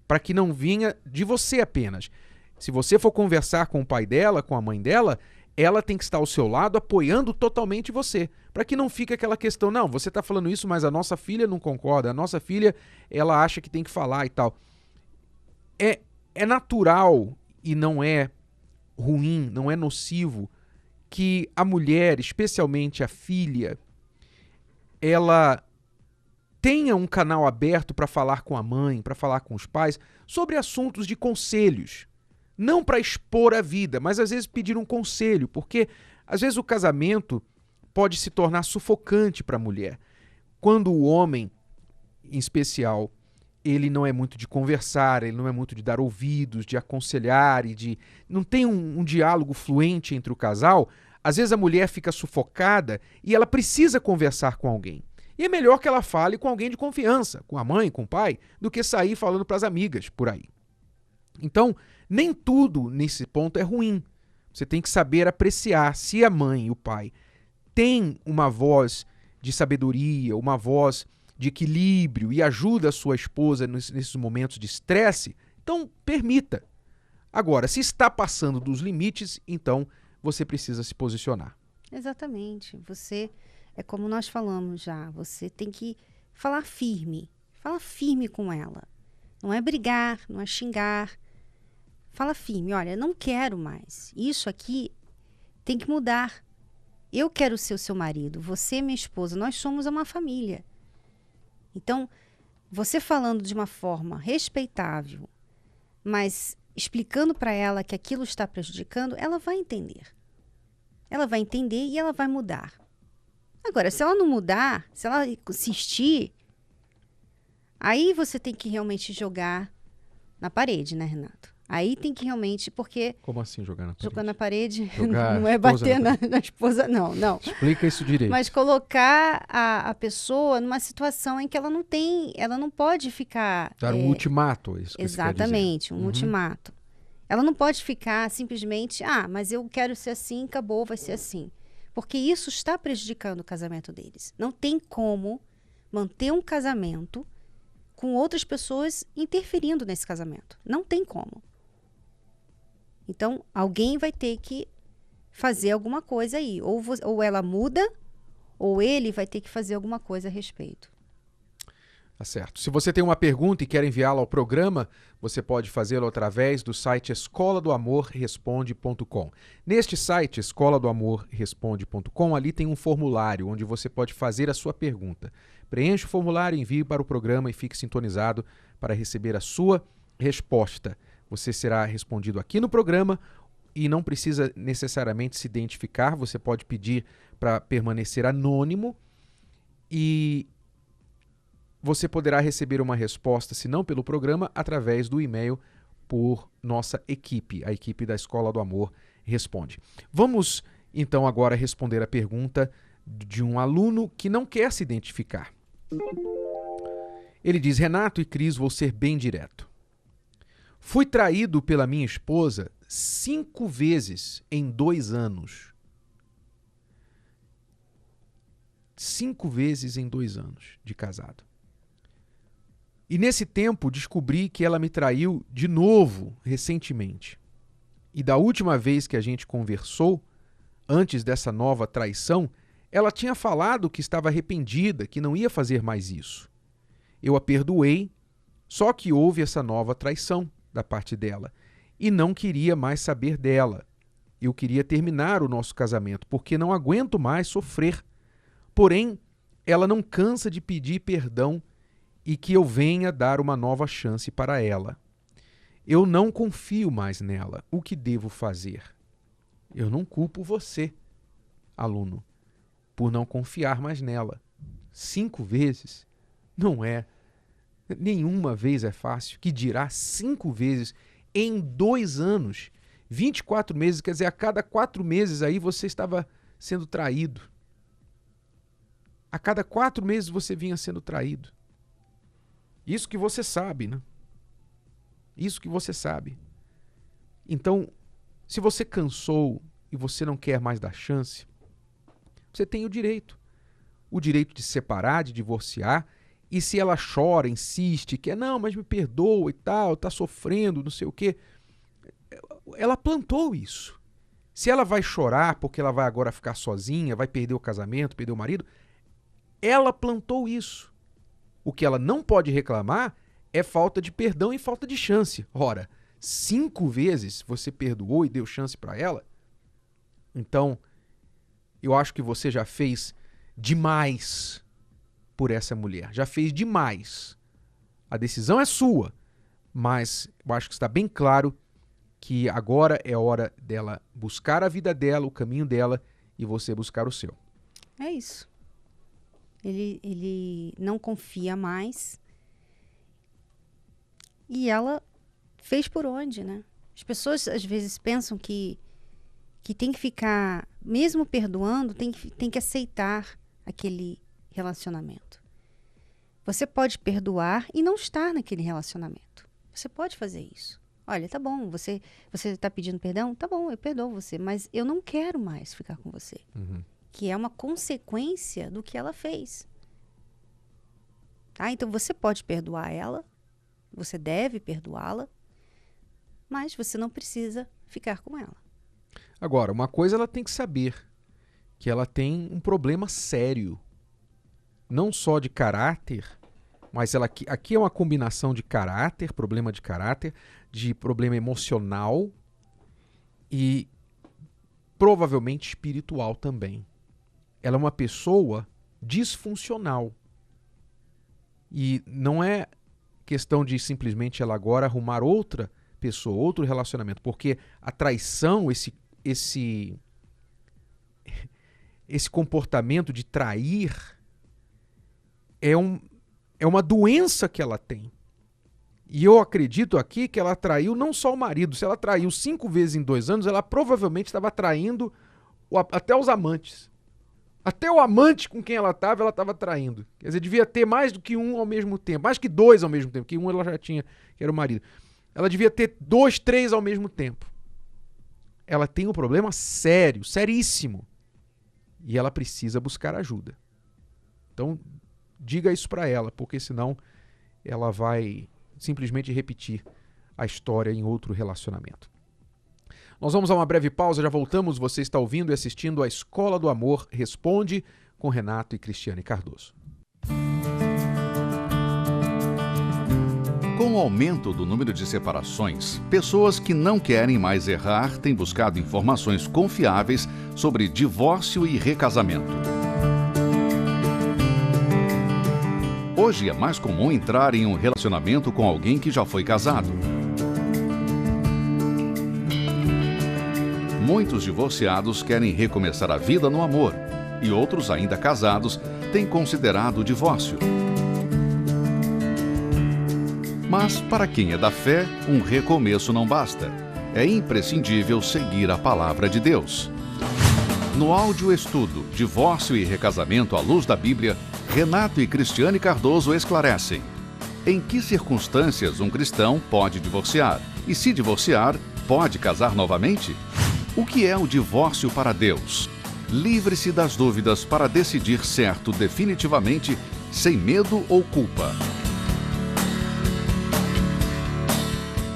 para que não venha de você apenas. Se você for conversar com o pai dela, com a mãe dela, ela tem que estar ao seu lado apoiando totalmente você, para que não fique aquela questão, não, você está falando isso, mas a nossa filha não concorda, a nossa filha, ela acha que tem que falar e tal. É natural e não é ruim, não é nocivo que a mulher, especialmente a filha, ela tenha um canal aberto para falar com a mãe, para falar com os pais, sobre assuntos de conselhos. Não para expor a vida, mas às vezes pedir um conselho, porque às vezes o casamento pode se tornar sufocante para a mulher. Quando o homem, em especial, ele não é muito de conversar, ele não é muito de dar ouvidos, de aconselhar e de não tem um diálogo fluente entre o casal, às vezes a mulher fica sufocada e ela precisa conversar com alguém. E é melhor que ela fale com alguém de confiança, com a mãe, com o pai, do que sair falando para as amigas por aí. Então, nem tudo nesse ponto é ruim. Você tem que saber apreciar se a mãe e o pai têm uma voz de sabedoria, uma voz de equilíbrio e ajuda a sua esposa nesses momentos de estresse, então permita. Agora, se está passando dos limites, então você precisa se posicionar. Exatamente. Você, é como nós falamos já, você tem que falar firme. Fala firme com ela. Não é brigar, não é xingar. Fala firme, olha, não quero mais. Isso aqui tem que mudar. Eu quero ser o seu marido, você é minha esposa, nós somos uma família. Então, você falando de uma forma respeitável, mas explicando para ela que aquilo está prejudicando, ela vai entender. Ela vai entender e ela vai mudar. Agora, se ela não mudar, se ela insistir, aí você tem que realmente jogar na parede, né, Renato? Aí tem que realmente, porque... Como assim jogar na parede? Jogar na parede Jogar não é bater na esposa, não. Explica isso direito. Mas colocar a pessoa numa situação em que ela não pode ficar... Dar um ultimato, isso que exatamente, você quer dizer. Um ultimato. Ela não pode ficar simplesmente, mas eu quero ser assim, acabou, vai ser assim. Porque isso está prejudicando o casamento deles. Não tem como manter um casamento com outras pessoas interferindo nesse casamento. Não tem como. Então, alguém vai ter que fazer alguma coisa aí. Ou ela muda, ou ele vai ter que fazer alguma coisa a respeito. Tá certo. Se você tem uma pergunta e quer enviá-la ao programa, você pode fazê-lo através do site escoladoamorresponde.com. Neste site, escoladoamorresponde.com, ali tem um formulário onde você pode fazer a sua pergunta. Preencha o formulário, envie para o programa e fique sintonizado para receber a sua resposta. Você será respondido aqui no programa e não precisa necessariamente se identificar. Você pode pedir para permanecer anônimo e você poderá receber uma resposta, se não pelo programa, através do e-mail por nossa equipe, a equipe da Escola do Amor Responde. Vamos, então, agora responder a pergunta de um aluno que não quer se identificar. Ele diz: Renato e Cris, vou ser bem direto. Fui traído pela minha esposa 5 vezes em 2 anos. 5 vezes em 2 anos de casado. E nesse tempo descobri que ela me traiu de novo recentemente. E da última vez que a gente conversou, antes dessa nova traição, ela tinha falado que estava arrependida, que não ia fazer mais isso. Eu a perdoei, só que houve essa nova traição da parte dela e não queria mais saber dela. Eu queria terminar o nosso casamento porque não aguento mais sofrer. Porém, ela não cansa de pedir perdão e que eu venha dar uma nova chance para ela. Eu não confio mais nela. O que devo fazer? Eu não culpo você, aluno, por não confiar mais nela. 5 vezes não é. Nenhuma vez é fácil, que dirá 5 vezes em 2 anos. 24 meses, quer dizer, a cada 4 meses aí você estava sendo traído. A cada 4 meses você vinha sendo traído. Isso que você sabe, né? Isso que você sabe. Então, se você cansou e você não quer mais dar chance, você tem o direito. O direito de se separar, de divorciar. E se ela chora, insiste, quer, não, mas me perdoa e tal, tá sofrendo, não sei o quê. Ela plantou isso. Se ela vai chorar porque ela vai agora ficar sozinha, vai perder o casamento, perder o marido, ela plantou isso. O que ela não pode reclamar é falta de perdão e falta de chance. Ora, 5 vezes você perdoou e deu chance para ela? Então, eu acho que você já fez demais por essa mulher. Já fez demais. A decisão é sua, mas eu acho que está bem claro que agora é hora dela buscar a vida dela, o caminho dela, e você buscar o seu. É isso. Ele não confia mais. E ela fez por onde, né? As pessoas às vezes pensam que tem que ficar, mesmo perdoando, tem que aceitar aquele relacionamento. Você pode perdoar e não estar naquele relacionamento. Você pode fazer isso. Olha, tá bom, você está pedindo perdão? Tá bom, eu perdoo você, mas eu não quero mais ficar com você. Uhum. Que é uma consequência do que ela fez. Tá? Então você pode perdoar ela, você deve perdoá-la, mas você não precisa ficar com ela. Agora, uma coisa ela tem que saber, que ela tem um problema sério, não só de caráter, mas aqui é uma combinação de caráter, problema de caráter, de problema emocional e provavelmente espiritual também. Ela é uma pessoa disfuncional. E não é questão de simplesmente ela agora arrumar outra pessoa, outro relacionamento, porque a traição, esse comportamento de trair é uma doença que ela tem. E eu acredito aqui que ela traiu não só o marido. Se ela traiu 5 vezes em 2 anos, ela provavelmente estava traindo até os amantes. Até o amante com quem ela estava traindo. Quer dizer, devia ter mais do que um ao mesmo tempo. Mais que 2 ao mesmo tempo, que um ela já tinha, que era o marido. Ela devia ter 2, 3 ao mesmo tempo. Ela tem um problema sério, seríssimo. E ela precisa buscar ajuda. Então, diga isso para ela, porque senão ela vai simplesmente repetir a história em outro relacionamento. Nós vamos a uma breve pausa, já voltamos. Você está ouvindo e assistindo a Escola do Amor Responde com Renato e Cristiane Cardoso. Com o aumento do número de separações, pessoas que não querem mais errar têm buscado informações confiáveis sobre divórcio e recasamento. Hoje é mais comum entrar em um relacionamento com alguém que já foi casado. Muitos divorciados querem recomeçar a vida no amor, e outros ainda casados têm considerado o divórcio. Mas, para quem é da fé, um recomeço não basta. É imprescindível seguir a palavra de Deus. No áudio estudo Divórcio e Recasamento à Luz da Bíblia, Renato e Cristiane Cardoso esclarecem: em que circunstâncias um cristão pode divorciar? E se divorciar, pode casar novamente? O que é o divórcio para Deus? Livre-se das dúvidas para decidir certo definitivamente, sem medo ou culpa.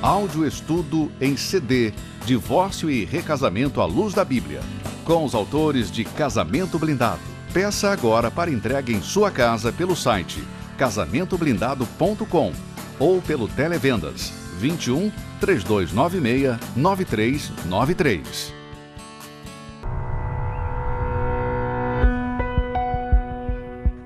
Áudio estudo em CD, Divórcio e Recasamento à Luz da Bíblia, com os autores de Casamento Blindado. Peça agora para entrega em sua casa pelo site casamentoblindado.com ou pelo Televendas 21 3296 9393.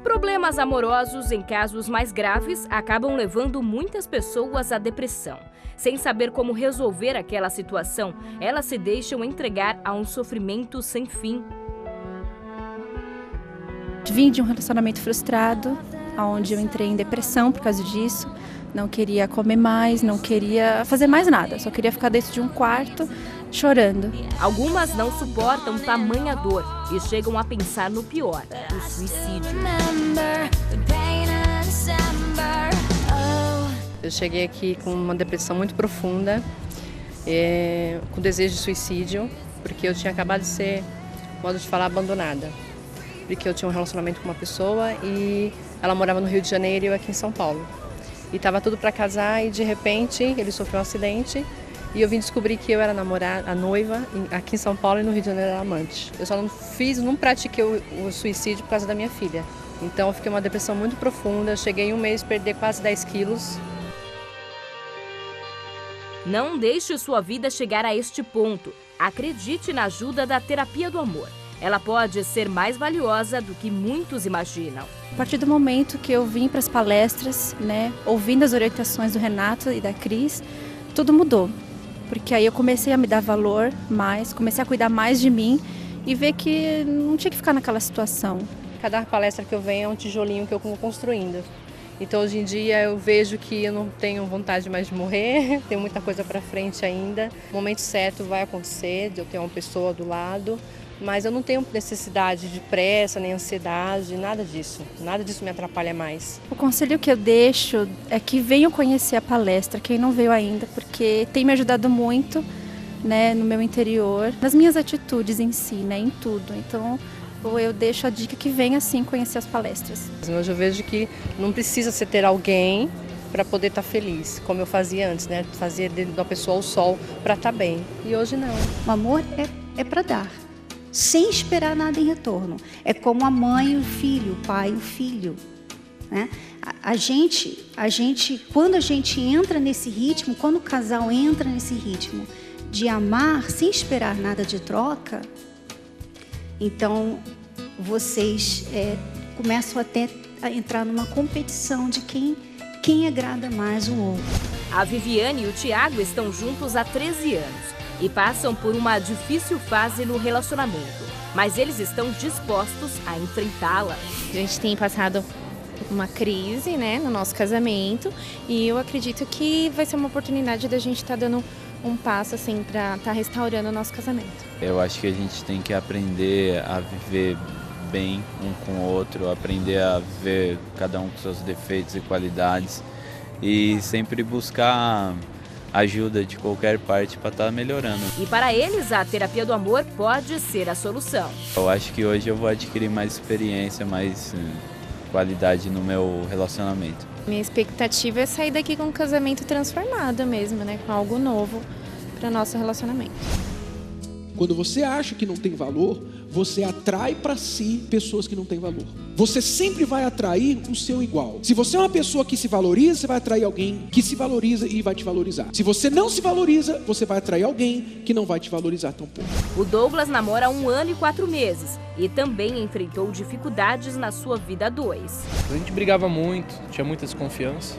Problemas amorosos, em casos mais graves, acabam levando muitas pessoas à depressão. Sem saber como resolver aquela situação, elas se deixam entregar a um sofrimento sem fim. Vim de um relacionamento frustrado, onde eu entrei em depressão por causa disso. Não queria comer mais, não queria fazer mais nada. Só queria ficar dentro de um quarto chorando. Algumas não suportam tamanha dor e chegam a pensar no pior, o suicídio. Eu cheguei aqui com uma depressão muito profunda, com desejo de suicídio, porque eu tinha acabado de ser, modo de falar, abandonada. Porque eu tinha um relacionamento com uma pessoa e ela morava no Rio de Janeiro e eu aqui em São Paulo. E estava tudo para casar e de repente ele sofreu um acidente e eu vim descobrir que eu era a noiva aqui em São Paulo e no Rio de Janeiro era amante. Eu só não pratiquei o suicídio por causa da minha filha. Então eu fiquei uma depressão muito profunda, cheguei em um mês a perder quase 10 quilos. Não deixe sua vida chegar a este ponto. Acredite na ajuda da terapia do amor. Ela pode ser mais valiosa do que muitos imaginam. A partir do momento que eu vim para as palestras, ouvindo as orientações do Renato e da Cris, tudo mudou. Porque aí eu comecei a me dar valor mais, comecei a cuidar mais de mim e ver que não tinha que ficar naquela situação. Cada palestra que eu venho é um tijolinho que eu vou construindo. Então hoje em dia eu vejo que eu não tenho vontade mais de morrer, tenho muita coisa para frente ainda. O momento certo vai acontecer, de eu ter uma pessoa do lado. Mas eu não tenho necessidade de pressa, nem ansiedade, nada disso. Nada disso me atrapalha mais. O conselho que eu deixo é que venham conhecer a palestra, quem não veio ainda, porque tem me ajudado muito, no meu interior, nas minhas atitudes em si, em tudo. Então eu deixo a dica que venha sim conhecer as palestras. Hoje eu vejo que não precisa você ter alguém para poder estar feliz, como eu fazia antes, Fazia da pessoa ao sol para estar bem. E hoje não. O amor é para dar, sem esperar nada em retorno. É como a mãe e o filho, o pai e o filho. A gente, quando a gente entra nesse ritmo, quando o casal entra nesse ritmo de amar sem esperar nada de troca, então vocês começam até a entrar numa competição de quem agrada mais o outro. A Viviane e o Tiago estão juntos há 13 anos. E passam por uma difícil fase no relacionamento, mas eles estão dispostos a enfrentá-la. A gente tem passado uma crise, no nosso casamento, e eu acredito que vai ser uma oportunidade da gente estar dando um passo assim para estar restaurando o nosso casamento. Eu acho que a gente tem que aprender a viver bem um com o outro, aprender a ver cada um com seus defeitos e qualidades e sempre buscar ajuda de qualquer parte para estar melhorando. E para eles, a terapia do amor pode ser a solução. Eu acho que hoje eu vou adquirir mais experiência, mais qualidade no meu relacionamento. Minha expectativa é sair daqui com um casamento transformado mesmo, com algo novo para nosso relacionamento. Quando você acha que não tem valor, você atrai para si pessoas que não têm valor. Você sempre vai atrair o seu igual. Se você é uma pessoa que se valoriza, você vai atrair alguém que se valoriza e vai te valorizar. Se você não se valoriza, você vai atrair alguém que não vai te valorizar tão pouco. O Douglas namora há 1 ano e 4 meses e também enfrentou dificuldades na sua vida a 2. A gente brigava muito, tinha muita desconfiança,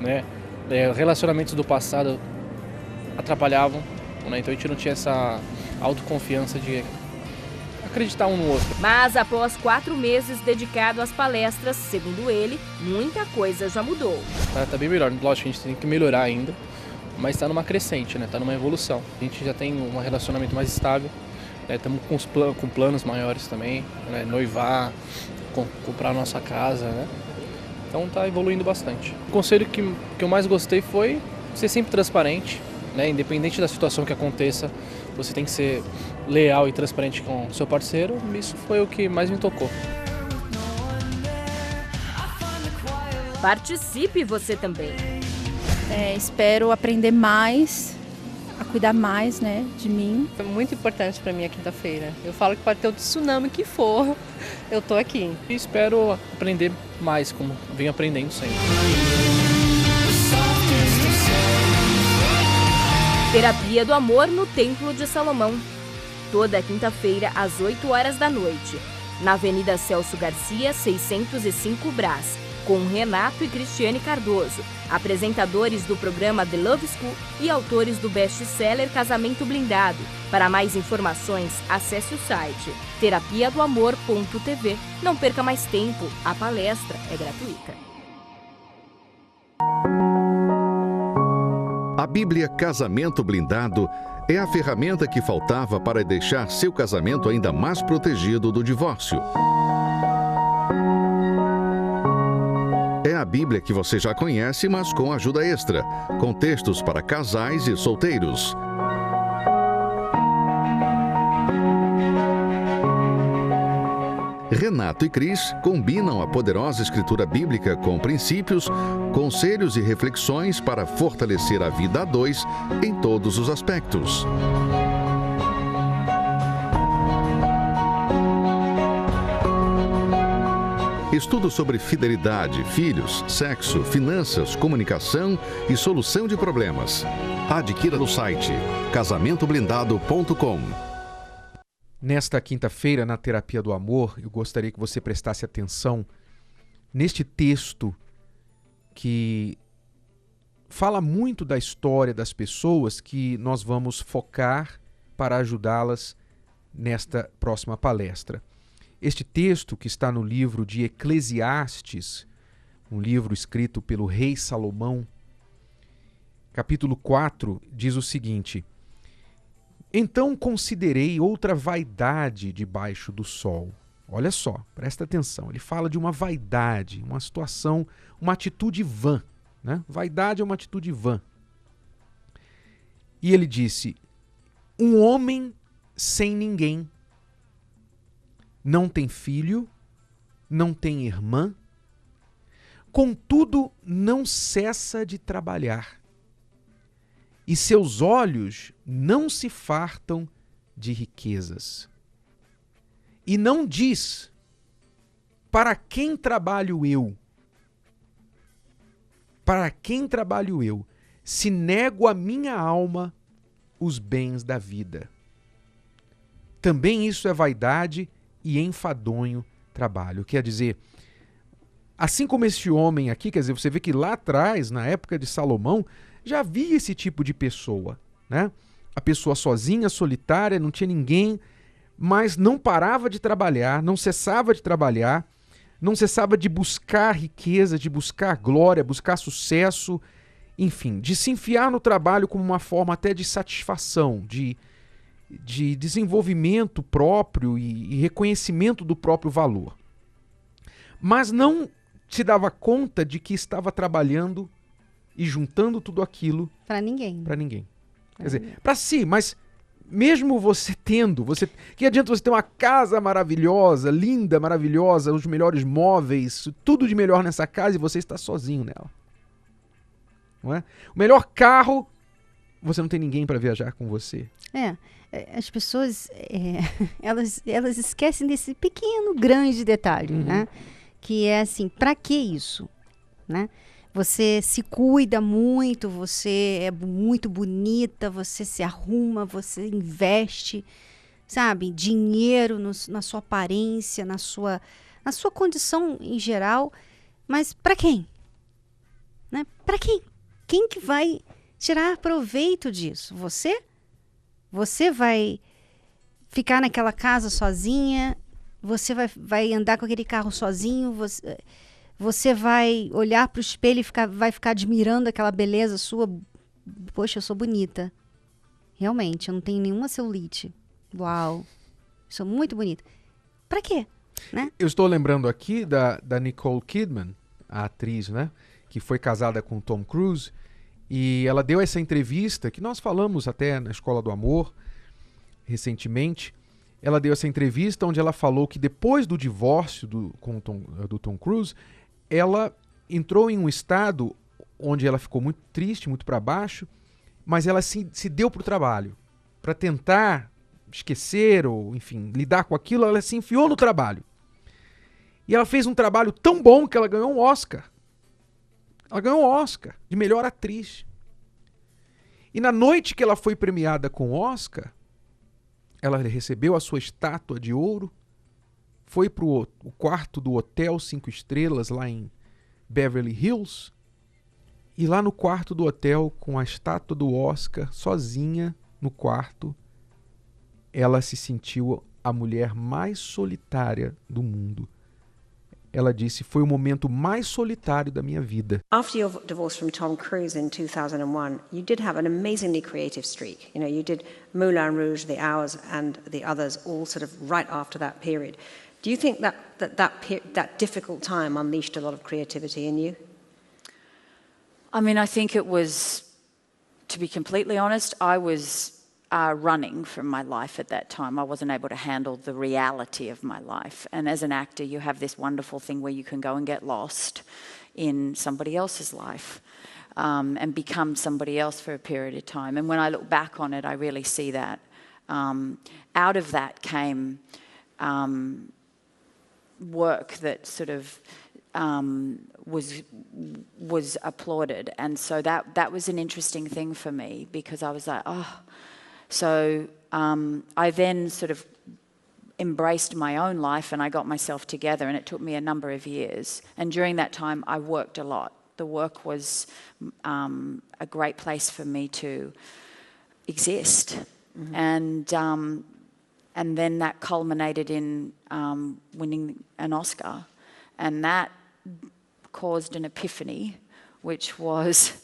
né? Relacionamentos do passado atrapalhavam, né? Então a gente não tinha essa autoconfiança de acreditar um no outro. Mas após 4 meses dedicado às palestras, segundo ele, muita coisa já mudou. Tá bem melhor, lógico que a gente tem que melhorar ainda, mas está numa crescente, né? Tá numa evolução. A gente já tem um relacionamento mais estável, estamos com planos maiores também, né? Noivar, comprar a nossa casa, né? Então tá evoluindo bastante. O conselho que eu mais gostei foi ser sempre transparente, né? Independente da situação que aconteça, você tem que ser leal e transparente com o seu parceiro. Isso foi o que mais me tocou. Participe você também. Espero aprender mais, a cuidar mais, né, de mim. Foi muito importante para mim a quinta-feira. Eu falo que pode ter o tsunami que for, eu tô aqui. E espero aprender mais, como venho aprendendo sempre. Terapia do Amor no Templo de Salomão. Toda quinta-feira, às 8 horas da noite. Na Avenida Celso Garcia, 605 Brás. Com Renato e Cristiane Cardoso, apresentadores do programa The Love School e autores do best-seller Casamento Blindado. Para mais informações, acesse o site terapiadoamor.tv. Não perca mais tempo, a palestra é gratuita. A Bíblia Casamento Blindado é a ferramenta que faltava para deixar seu casamento ainda mais protegido do divórcio. É a Bíblia que você já conhece, mas com ajuda extra, com textos para casais e solteiros. Renato e Cris combinam a poderosa escritura bíblica com princípios, conselhos e reflexões para fortalecer a vida a 2 em todos os aspectos. Estudo sobre fidelidade, filhos, sexo, finanças, comunicação e solução de problemas. Adquira no site casamentoblindado.com. Nesta quinta-feira, na Terapia do Amor, eu gostaria que você prestasse atenção neste texto que fala muito da história das pessoas que nós vamos focar para ajudá-las nesta próxima palestra. Este texto, que está no livro de Eclesiastes, um livro escrito pelo rei Salomão, capítulo 4, diz o seguinte: Então considerei outra vaidade debaixo do sol. Olha só, presta atenção, ele fala de uma vaidade, uma situação, uma atitude vã, né? Vaidade é uma atitude vã. E ele disse: um homem sem ninguém, não tem filho, não tem irmã, contudo não cessa de trabalhar, e seus olhos não se fartam de riquezas. E não diz: para quem trabalho eu? Para quem trabalho eu, se nego à minha alma os bens da vida? Também isso é vaidade e enfadonho trabalho. Quer dizer, assim como este homem aqui, quer dizer, você vê que lá atrás, na época de Salomão, já havia esse tipo de pessoa, né? A pessoa sozinha, solitária, não tinha ninguém, mas não parava de trabalhar, não cessava de trabalhar, não cessava de buscar riqueza, de buscar glória, buscar sucesso, enfim, de se enfiar no trabalho como uma forma até de satisfação, de desenvolvimento próprio e reconhecimento do próprio valor. Mas não se dava conta de que estava trabalhando e juntando tudo aquilo para ninguém. Para ninguém. Quer dizer, para si, mas mesmo você tendo, que adianta você ter uma casa maravilhosa, linda, maravilhosa, os melhores móveis, tudo de melhor nessa casa e você está sozinho nela. Não é? O melhor carro você não tem ninguém para viajar com você. As pessoas, elas esquecem desse pequeno, grande detalhe, né? Que é assim, para que isso? Né? Você se cuida muito, você é muito bonita, você se arruma, você investe, sabe, dinheiro na sua aparência, na sua condição em geral, mas para quem? Né? Para quem? Quem que vai tirar proveito disso? Você? Você vai ficar naquela casa sozinha? Você vai andar com aquele carro sozinho? Você vai olhar para o espelho e vai ficar admirando aquela beleza sua? Poxa, eu sou bonita. Realmente, eu não tenho nenhuma celulite. Uau, sou muito bonita. Para quê? Né? Eu estou lembrando aqui da Nicole Kidman, a atriz, né? Que foi casada com Tom Cruise. E ela deu essa entrevista, que nós falamos até na Escola do Amor, recentemente. Ela deu essa entrevista onde ela falou que depois do divórcio do Tom Cruise, ela entrou em um estado onde ela ficou muito triste, muito para baixo, mas ela se deu para o trabalho. Para tentar esquecer ou, enfim, lidar com aquilo, ela se enfiou no trabalho. E ela fez um trabalho tão bom que ela ganhou um Oscar. Ela ganhou um Oscar de melhor atriz. E na noite que ela foi premiada com o Oscar, ela recebeu a sua estátua de ouro, foi para o quarto do hotel 5 estrelas lá em Beverly Hills, e lá no quarto do hotel, com a estátua do Oscar, sozinha no quarto, ela se sentiu a mulher mais solitária do mundo. Ela disse, foi o momento mais solitário da minha vida. After your divorce from Tom Cruise in 2001, you did have an amazingly creative streak. You know, you did Moulin Rouge, The Hours, and the others, all sort of right after that period. Do you think that difficult time unleashed a lot of creativity in you? I mean, I think it was, to be completely honest, I was running from my life at that time. I wasn't able to handle the reality of my life. And as an actor, you have this wonderful thing where you can go and get lost in somebody else's life and become somebody else for a period of time. And when I look back on it, I really see that. Out of that came work that sort of was applauded. And so that was an interesting thing for me, because I was like, oh. So I then sort of embraced my own life and I got myself together, and it took me a number of years. And during that time, I worked a lot. The work was a great place for me to exist. Mm-hmm. And then that culminated in winning an Oscar. And that caused an epiphany, which was,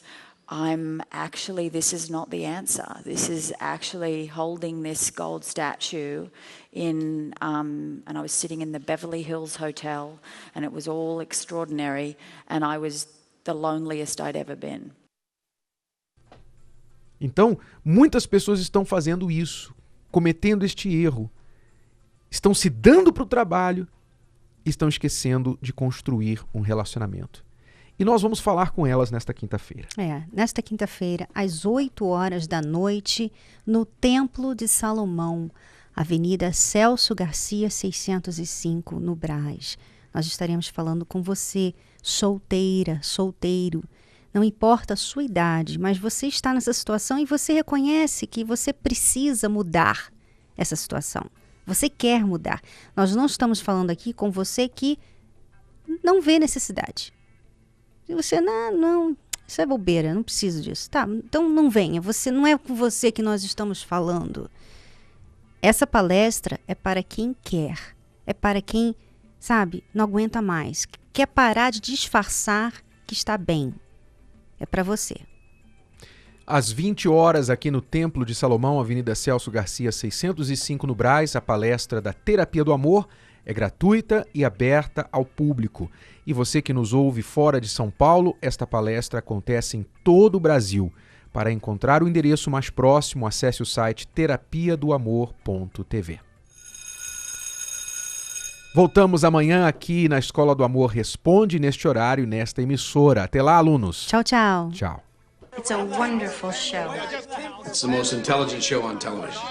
this is not the answer. This is actually holding this gold statue and I was sitting in the Beverly Hills Hotel, and it was all extraordinary, and I was the loneliest I'd ever been. Então, muitas pessoas estão fazendo isso, cometendo este erro. Estão se dando para o trabalho, estão esquecendo de construir um relacionamento. E nós vamos falar com elas nesta quinta-feira. Nesta quinta-feira, às 20h, no Templo de Salomão, Avenida Celso Garcia, 605, no Brás. Nós estaremos falando com você, solteira, solteiro. Não importa a sua idade, mas você está nessa situação e você reconhece que você precisa mudar essa situação. Você quer mudar. Nós não estamos falando aqui com você que não vê necessidade. E você, não, isso é bobeira, não preciso disso. Tá, então não venha, não é com você que nós estamos falando. Essa palestra é para quem quer, é para quem, sabe, não aguenta mais, quer parar de disfarçar que está bem. É para você. Às 20h aqui no Templo de Salomão, Avenida Celso Garcia, 605 no Brás, a palestra da Terapia do Amor é gratuita e aberta ao público. E você que nos ouve fora de São Paulo, esta palestra acontece em todo o Brasil. Para encontrar o endereço mais próximo, acesse o site terapiadoamor.tv. Voltamos amanhã aqui na Escola do Amor Responde, neste horário, nesta emissora. Até lá, alunos. Tchau, tchau. Tchau. It's a wonderful show. It's the most intelligent show on television.